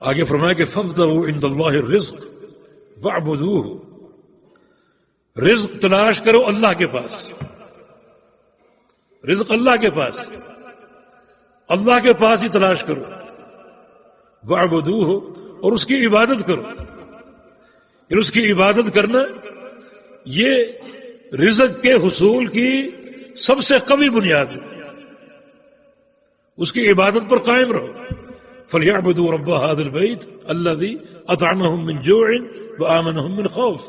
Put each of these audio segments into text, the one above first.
آگے فرمایا کہ فابتغوا عند اللہ الرزق واعبدوہ، رزق تلاش کرو اللہ کے پاس، رزق اللہ کے پاس، اللہ کے پاس ہی تلاش کرو، واعبدوہ، اور اس کی عبادت کرو۔ پھر اس کی عبادت کرنا یہ رزق کے حصول کی سب سے قوی بنیاد ہے، اس کی عبادت پر قائم رہو۔ فَلْيَعْبُدُوا رَبَّ هَذَا الْبَيْتِ الَّذِي أَطْعَمَهُم مِّن جُوعٍ وَآمَنَهُم مِّن خَوْفٍ،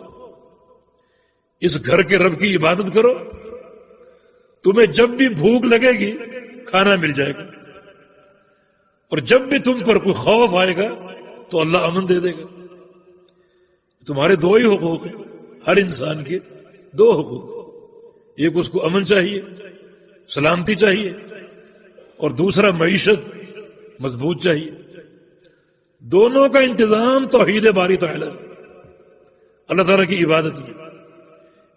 اس گھر کے رب کی عبادت کرو، تمہیں جب بھی بھوک لگے گی کھانا مل جائے گا، اور جب بھی تم پر کوئی خوف آئے گا تو اللہ امن دے دے گا۔ تمہارے دو ہی حقوق ہیں، ہر انسان کے دو حقوق، ایک اس کو امن چاہیے، سلامتی چاہیے، اور دوسرا معیشت مضبوط چاہیے۔ دونوں کا انتظام توحید باری تعالیٰ، اللہ تعالیٰ کی عبادت میں۔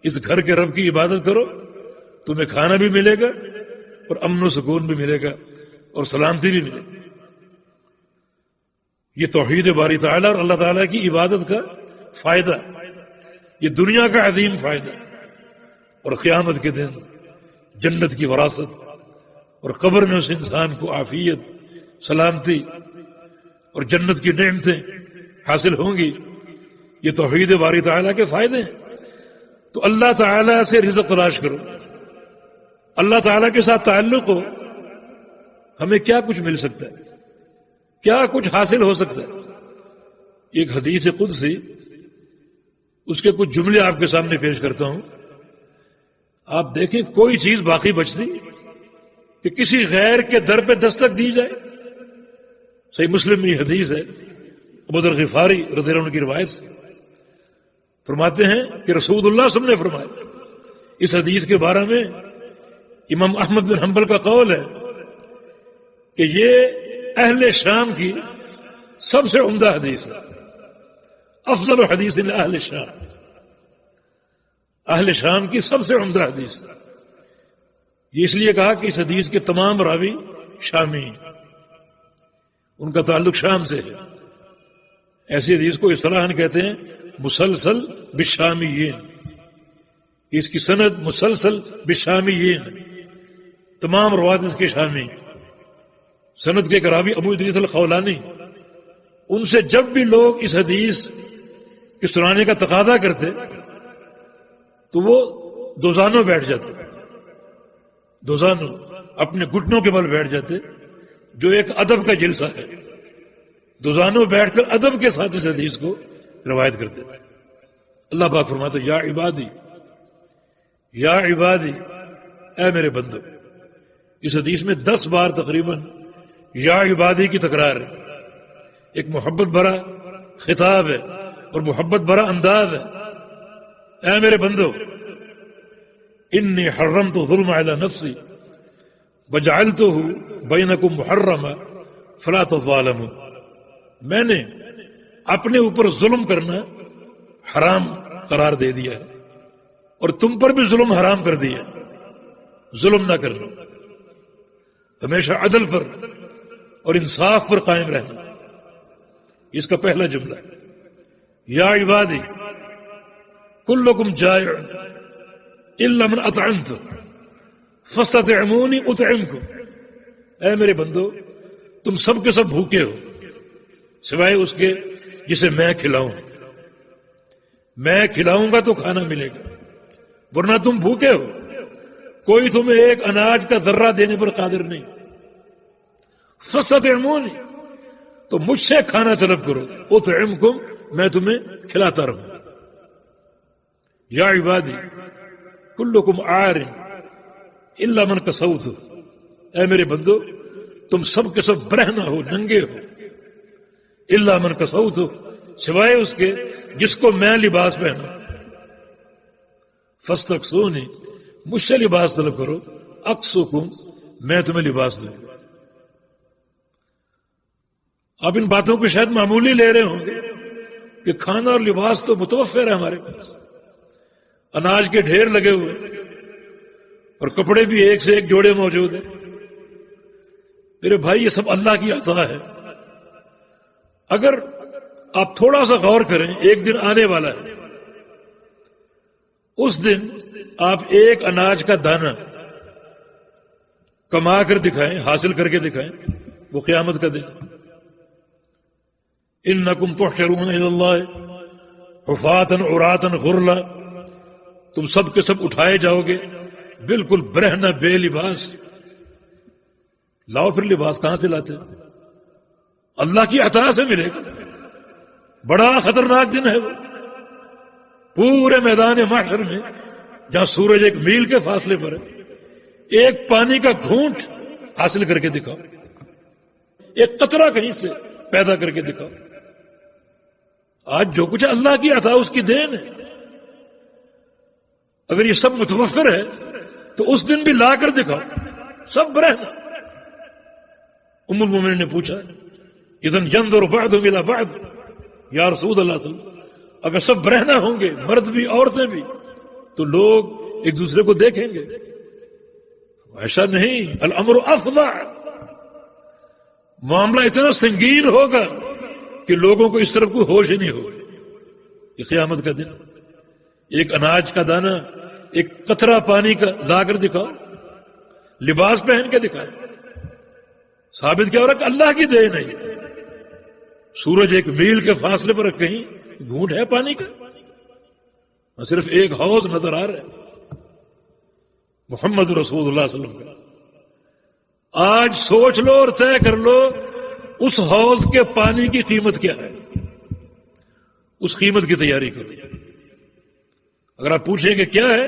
اس گھر کے رب کی عبادت کرو، تمہیں کھانا بھی ملے گا اور امن و سکون بھی ملے گا اور سلامتی بھی ملے گی۔ یہ توحید باری تعالیٰ اور اللہ تعالیٰ کی عبادت کا فائدہ، یہ دنیا کا عظیم فائدہ، اور قیامت کے دن جنت کی وراثت، اور قبر میں اس انسان کو عافیت، سلامتی اور جنت کی نعمتیں حاصل ہوں گی۔ یہ توحید باری تعالیٰ کے فائدے ہیں۔ تو اللہ تعالیٰ سے رزق تلاش کرو، اللہ تعالیٰ کے ساتھ تعلق ہو، ہمیں کیا کچھ مل سکتا ہے، کیا کچھ حاصل ہو سکتا ہے۔ ایک حدیث قدسی، اس کے کچھ جملے آپ کے سامنے پیش کرتا ہوں۔ آپ دیکھیں کوئی چیز باقی بچتی کہ کسی غیر کے در پہ دستک دی جائے۔ صحیح مسلم میں حدیث ہے، ابو ذر غفاری رضی اللہ عنہ کی روایت سے فرماتے ہیں کہ رسول اللہ صلی اللہ علیہ وسلم نے فرمایا، اس حدیث کے بارے میں امام احمد بن حنبل کا قول ہے کہ یہ اہل شام کی سب سے عمدہ حدیث ہے، افضل حدیث اہل شام، اہل شام کی سب سے عمدہ حدیث۔ یہ اس لیے کہا کہ اس حدیث کے تمام راوی شامی ہیں، ان کا تعلق شام سے ہے۔ ایسی حدیث کو اصطلاحاً کہتے ہیں مسلسل بالشامیین، اس کی سند مسلسل بالشامیین، تمام روایت اس کے شامی۔ سند کے راوی ابو ادریس الخولانی، ان سے جب بھی لوگ اس حدیث کی سنانے کا تقاضا کرتے تو وہ دوزانوں بیٹھ جاتے، دوزانوں اپنے گھٹنوں کے بل بیٹھ جاتے، جو ایک ادب کا جلسہ ہے۔ دوزانوں بیٹھ کر ادب کے ساتھ اس حدیث کو روایت کرتے تھے۔ اللہ پاک فرماتا یا عبادی، یا عبادی، اے میرے بندو۔ اس حدیث میں 10 بار تقریباً یا عبادی کی تکرار ہے۔ ایک محبت بھرا خطاب ہے اور محبت بھرا انداز ہے۔ اے میرے بندو، انی حرمت الظلم علی نفسی وجعلتہ بینکم محرما فلا تظالموا، میں نے اپنے اوپر ظلم کرنا حرام قرار دے دیا ہے اور تم پر بھی ظلم حرام کر دیا، ظلم نہ کرنا، ہمیشہ عدل پر اور انصاف پر قائم رہنا۔ اس کا پہلا جملہ ہے یا عبادی کلکم جائع الا من اطعمت فاستطعمونی اطعمکم، اے میرے بندو تم سب کے سب بھوکے ہو سوائے اس کے جسے میں کھلاؤں، میں کھلاؤں گا تو کھانا ملے گا، ورنہ تم بھوکے ہو، کوئی تمہیں ایک اناج کا ذرہ دینے پر قادر نہیں۔ فاستطعمونی، تو مجھ سے کھانا طلب کرو، اطعمکم، میں تمہیں کھلاتا رہوں۔ یا عبادی کلکم عار الا من کسوت، اے میرے بندو تم سب کے سب برہنہ ہو، ننگے ہو، الا من کسوت، سوائے اس کے جس کو میں لباس پہنا۔ فاستکسونی، مجھ سے لباس طلب کرو، اکسوکم، میں تمہیں لباس دوں۔ آپ ان باتوں کو شاید معمولی لے رہے ہوں گے کہ کھانا اور لباس تو متوفر ہے ہمارے پاس، اناج کے ڈھیر لگے ہوئے اور کپڑے بھی ایک سے ایک جوڑے موجود ہیں۔ میرے بھائی یہ سب اللہ کی عطا ہے، اگر آپ تھوڑا سا غور کریں، ایک دن آنے والا ہے، اس دن آپ ایک اناج کا دانہ کما کر دکھائیں، حاصل کر کے دکھائیں، وہ قیامت کا دن۔ انکم تحشرون الی اللہ حفاۃ عراۃ غرلا، تم سب کے سب اٹھائے جاؤ گے بالکل برہنہ بے لباس۔ لاؤ پھر لباس کہاں سے لاتے؟ اللہ کی عطا سے ملے گا۔ بڑا خطرناک دن ہے وہ، پورے میدان محشر میں جہاں سورج ایک میل کے فاصلے پر ہے، ایک پانی کا گھونٹ حاصل کر کے دکھاؤ، ایک قطرہ کہیں سے پیدا کر کے دکھاؤ۔ آج جو کچھ اللہ کی عطا اس کی دین ہے، اگر یہ سب متوفر ہے تو اس دن بھی لا کر دکھاؤ، سب رہنا۔ ام المومنین نے پوچھا اذن ينظر بعضهم الى بعض، یا رسول اللہ صلی اللہ علیہ وسلم، اگر سب رہنا ہوں گے، مرد بھی عورتیں بھی، تو لوگ ایک دوسرے کو دیکھیں گے؟ ایسا نہیں، الامر افظع، معاملہ اتنا سنگین ہوگا کہ لوگوں کو اس طرف کوئی ہوش ہی نہیں ہوگا۔ یہ قیامت کا دن، ایک اناج کا دانہ، ایک قطرہ پانی کا لا کر دکھاؤ، لباس پہن کے دکھائے، ثابت کیا ہو رہا کہ اللہ کی دین ہے۔ یہ سورج ایک میل کے فاصلے پر کہیں گھونٹ ہے پانی کا، صرف ایک حوض نظر آ رہا ہے، محمد رسول اللہ صلی اللہ علیہ وسلم کا۔ آج سوچ لو اور طے کر لو اس حوض کے پانی کی قیمت کیا ہے، اس قیمت کی تیاری کرو۔ اگر آپ پوچھیں کہ کیا ہے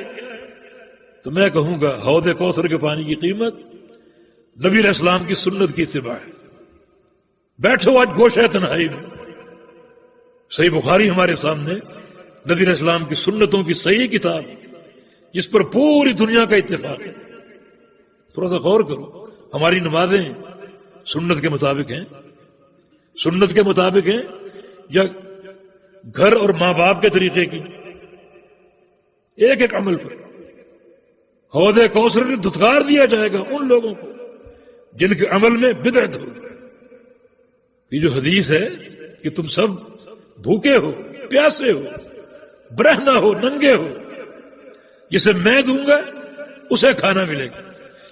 تو میں کہوں گا حوض کوثر کے پانی کی قیمت نبی علیہ السلام کی سنت کی اتباع ہے۔ بیٹھو آج گوشہ تنہائی میں، صحیح بخاری ہمارے سامنے، نبی علیہ السلام کی سنتوں کی صحیح کتاب جس پر پوری دنیا کا اتفاق ہے۔ تھوڑا سا غور کرو، ہماری نمازیں سنت کے مطابق ہیں، سنت کے مطابق ہیں یا گھر اور ماں باپ کے طریقے کی؟ ایک ایک عمل پر حوض کوثر سے دھتکار دیا جائے گا ان لوگوں کو جن کے عمل میں بدعت ہو۔ یہ جو حدیث ہے کہ تم سب بھوکے ہو، پیاسے ہو، برہنہ ہو، ننگے ہو، جسے میں دوں گا اسے کھانا ملے گا،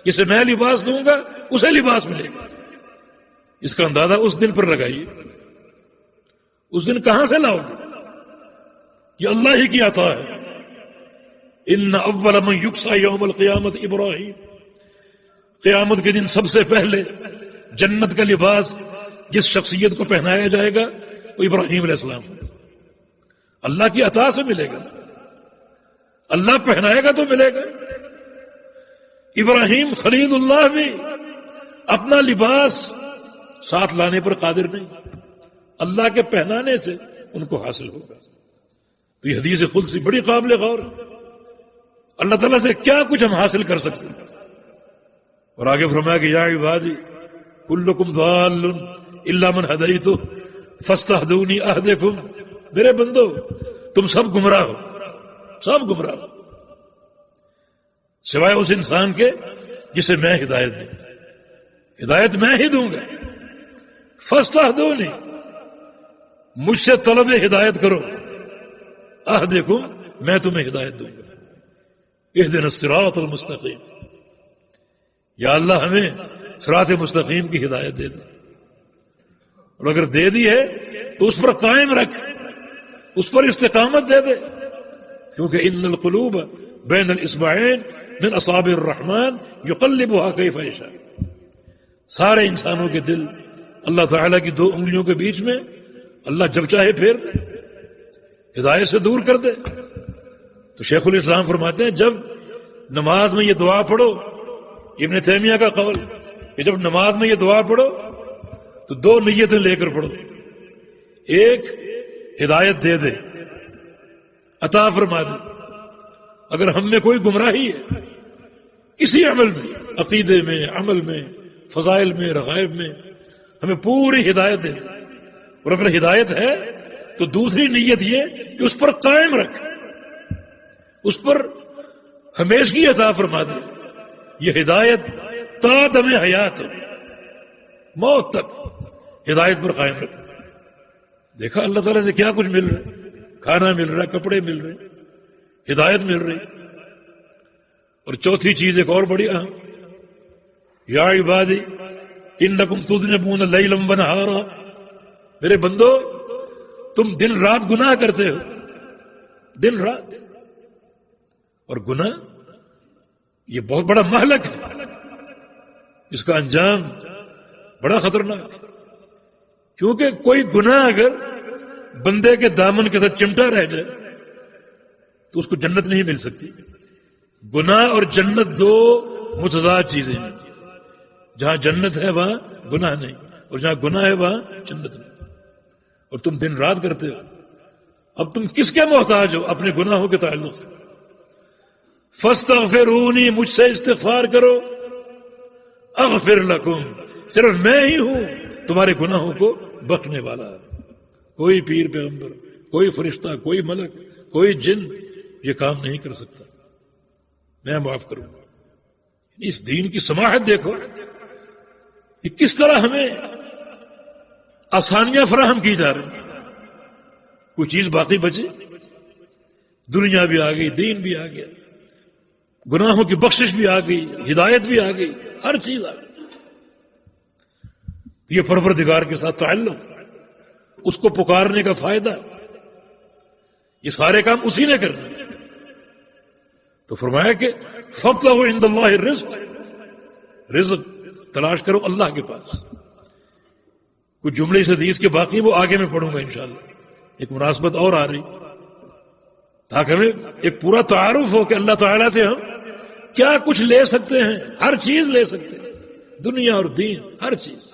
جسے میں لباس دوں گا اسے لباس ملے گا، اس کا اندازہ اس دن پر لگائیے۔ اس دن کہاں سے لاؤ گے؟ یہ اللہ ہی کی عطا ہے۔ ان اول من یکسا یوم القیامت ابراہیم، قیامت کے دن سب سے پہلے جنت کا لباس جس شخصیت کو پہنایا جائے گا وہ ابراہیم علیہ السلام، اللہ کی عطا سے ملے گا، اللہ پہنائے گا تو ملے گا۔ ابراہیم خلیل اللہ بھی اپنا لباس ساتھ لانے پر قادر نہیں، اللہ کے پہنانے سے ان کو حاصل ہوگا۔ تو یہ حدیث قدسی بڑی قابل غور ہے، اللہ تعالیٰ سے کیا کچھ ہم حاصل کر سکتے ہیں۔ اور آگے فرمایا کہ یا عبادی کلکم ضال الا من ہدیت فاستہدونی اہدکم، میرے بندو تم سب گمراہ ہو، سب گمراہ ہو سوائے اس انسان کے جسے میں ہدایت دوں، ہدایت میں ہی دوں گا۔ فاستہدونی، مجھ سے طلب ہدایت کرو، اہدکم، میں تمہیں ہدایت دوں گا۔ اہدنا الصراط المستقیم، یا اللہ ہمیں صراط مستقیم کی ہدایت دے دے، اور اگر دے دی ہے تو اس پر قائم رکھ، اس پر استقامت دے دے، کیونکہ ان القلوب بین الاصبعین من اصابع الرحمن یقلبها کیف یشاء، سارے انسانوں کے دل اللہ تعالیٰ کی دو انگلیوں کے بیچ میں اللہ جب چاہے پھیر دے، ہدایت سے دور کر دے۔ تو شیخ الاسلام فرماتے ہیں جب نماز میں یہ دعا پڑھو، ابن تیمیہ کا قول کہ جب نماز میں یہ دعا پڑھو تو دو نیتیں لے کر پڑھو، ایک ہدایت دے دے، عطا فرما دے۔ اگر ہم میں کوئی گمراہی ہے کسی عمل میں، عقیدے میں، عمل میں، فضائل میں، رغائب میں، ہمیں پوری ہدایت دے دے، اور اگر ہدایت ہے تو دوسری نیت یہ کہ اس پر قائم رکھ، اس پر ہمیشگی عطا فرما دے۔ یہ ہدایت تا دم حیات ہو، موت تک ہدایت پر قائم رکھ۔ دیکھا اللہ تعالیٰ سے کیا کچھ مل رہا ہے، کھانا مل رہا ہے، کپڑے مل رہے ہیں، ہدایت مل رہی. اور چوتھی چیز ایک اور بڑی اہم، یا عبادی انکم تذنبون لیلا ونہارا، میرے بندو تم دن رات گناہ کرتے ہو، دن رات. اور گناہ یہ بہت بڑا مہلک ہے، اس کا انجام بڑا خطرناک ہے. کیونکہ کوئی گناہ اگر بندے کے دامن کے ساتھ چمٹا رہ جائے تو اس کو جنت نہیں مل سکتی. گناہ اور جنت دو متضاد چیزیں ہیں. جہاں جنت ہے وہاں گناہ نہیں، اور جہاں گناہ ہے وہاں جنت نہیں. اور تم دن رات کرتے ہو. اب تم کس کے محتاج ہو؟ اپنے گناہوں کے تعلق سے. فاستغفرونی، مجھ سے استغفار کرو، اغفر لکم، صرف میں ہی ہوں تمہارے گناہوں کو بخشنے والا. کوئی پیر پیغمبر، کوئی فرشتہ، کوئی ملک، کوئی جن یہ کام نہیں کر سکتا. میں معاف کروں گا. اس دین کی سماحت دیکھو کہ کس طرح ہمیں آسانیاں فراہم کی جا رہی ہیں. کوئی چیز باقی بچی؟ دنیا بھی آ گئی، دین بھی آ گیا، گناہوں کی بخشش بھی آ گئی، ہدایت بھی آ گئی، ہر چیز آ گئی. یہ پروردگار کے ساتھ تعلق، اس کو پکارنے کا فائدہ، یہ سارے کام اسی نے کرنے. تو فرمایا کہ فابتغوا عند اللہ الرزق، رزق تلاش کرو اللہ کے پاس. کچھ جملے اس حدیث کے باقی وہ آگے میں پڑھوں گا انشاءاللہ. ایک مناسبت اور آ رہی تاکہ ہمیں ایک پورا تعارف ہو کہ اللہ تعالیٰ سے ہم کیا کچھ لے سکتے ہیں. ہر چیز لے سکتے ہیں، دنیا اور دین، ہر چیز.